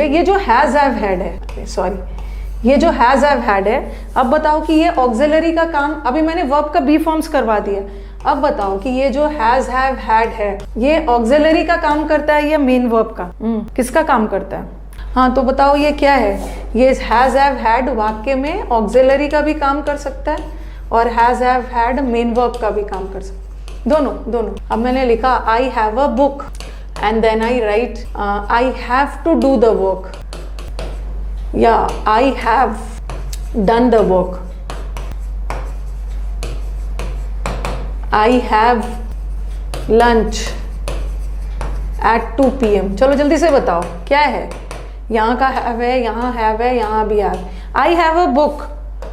ये जो has have had है, सॉरी ये जो हैज हैव हैड है, अब बताओ कि ये ऑक्सिलरी का काम, अभी मैंने वर्ब का बी फॉर्म्स करवा दिया, अब बताओ कि ये जो हैज हैव हैड है ये ऑक्सिलरी का काम करता है या मेन वर्ब का? किसका काम करता है? हाँ तो बताओ ये क्या है? ये हैज हैव हैड वाक्य में ऑक्सिलरी का भी काम कर सकता है और has have had main verb का भी काम कर सकता है, दोनों। अब मैंने लिखा I have a book and then I write I have to do the work, yeah, I have done the work, I have lunch at 2 PM। चलो जल्दी से बताओ क्या है? यहाँ का have है, यहाँ have है, यहाँ भी have। I have a book,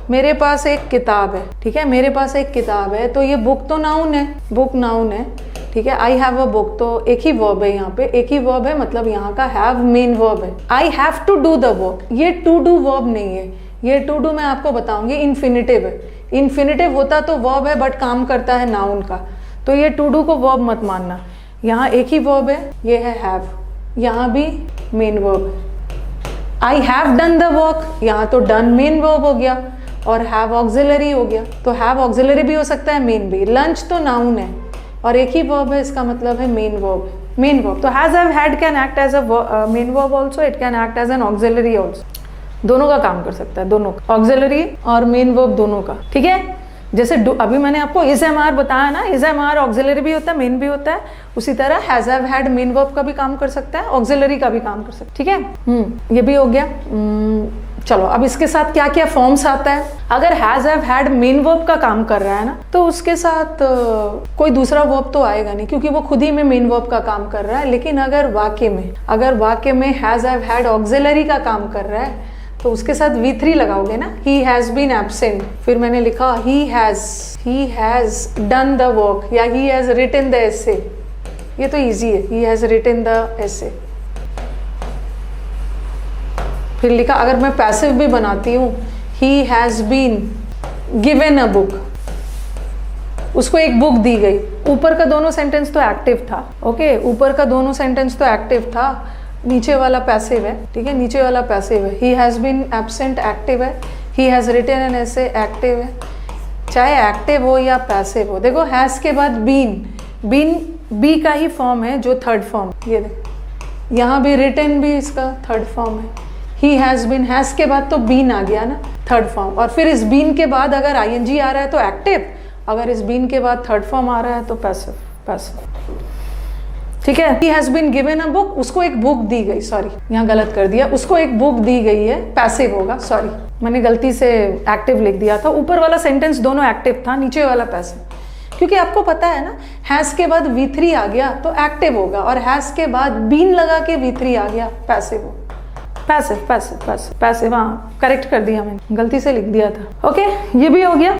मेरे पास एक किताब है, ठीक है, मेरे पास एक किताब है, तो ये बुक तो नाउन है, बुक नाउन है, ठीक है। आई हैव अ बुक तो एक ही वर्ब है, यहाँ पे एक ही वर्ब है, मतलब यहाँ का हैव मेन वर्ब है। I have to do the work, ये टू डू वर्ब नहीं है, ये टू डू मैं आपको बताऊंगी इन्फिनिटिव है। इन्फिनिटिव होता तो वर्ब है बट काम करता है नाउन का, तो ये टू डू को वर्ब मत मानना। यहाँ एक ही वर्ब है, ये है हैव, यहाँ भी मेन वर्ब है। I have done the work, यहाँ तो डन मेन वर्ब हो गया और हैव ऑक्सिलरी हो गया, तो हैव ऑक्सिलरी भी हो सकता है, मेन भी। लंच तो नाउन है और एक ही वर्ब है, इसका मतलब है मेन वर्ब, मेन वर्ब। तो has have had can act as a main verb also, it can act as an auxiliary also, दोनों का काम कर सकता है, दोनों का, ऑक्सिलरी और मेन वर्ब दोनों का, ठीक है। जैसे अभी मैंने आपको इज एम आर बताया ना, इज एम आर ऑक्सिलरी भी होता है, मेन भी होता है, उसी तरह has have had main verb का भी काम कर सकता है, ऑक्सिलरी का भी काम कर सकता है, ठीक है। ये भी हो गया। चलो अब इसके साथ क्या क्या फॉर्म्स आता है। अगर has have had main verb का काम कर रहा है ना, तो उसके साथ कोई दूसरा वर्ब तो आएगा नहीं, क्योंकि वो खुद ही में मेन वर्ब का काम कर रहा है। लेकिन अगर वाक्य में हैज हैव हैड ऑक्सिलरी का काम कर रहा है, तो उसके साथ V3 लगाओगे ना, ही हैज बीन एब्सेंट, फिर मैंने लिखा he has done the work या he has written the essay, ये तो इजी है, he has written the essay. फिर लिखा, अगर मैं पैसिव भी बनाती हूँ, he has been given a book, उसको एक बुक दी गई। ऊपर का दोनों सेंटेंस तो एक्टिव था, ओके, ऊपर का दोनों सेंटेंस तो एक्टिव था, नीचे वाला पैसिव है, ठीक है, नीचे वाला पैसिव है। He has been absent active है, he has written an essay active है, चाहे एक्टिव हो या पैसिव हो। देखो हैज के बाद बीन बी का ही फॉर्म है, जो थर्ड फॉर्म, ये देखो यहाँ भी रिटन भी इसका थर्ड फॉर्म है। ही हैज बीन, हैज के बाद तो बीन आ गया ना, थर्ड फॉर्म, और फिर इस बीन के बाद अगर आईएनजी आ रहा है तो एक्टिव, अगर इस बीन के बाद थर्ड फॉर्म आ रहा है तो पैसिव, ठीक है। He has been given a book, उसको एक बुक दी गई, सॉरी यहाँ गलत कर दिया, उसको एक बुक दी गई है, पैसिव होगा, सॉरी मैंने गलती से एक्टिव लिख दिया था। ऊपर वाला सेंटेंस दोनों एक्टिव था, नीचे वाला पैसिव, क्योंकि आपको पता है ना हैज के बाद V3 आ गया तो एक्टिव होगा, और हैज के बाद बीन लगा के V3 आ गया, पैसिव होगा। पैसिव, हाँ करेक्ट कर दिया मैंने, गलती से लिख दिया था, ओके, ये भी हो गया।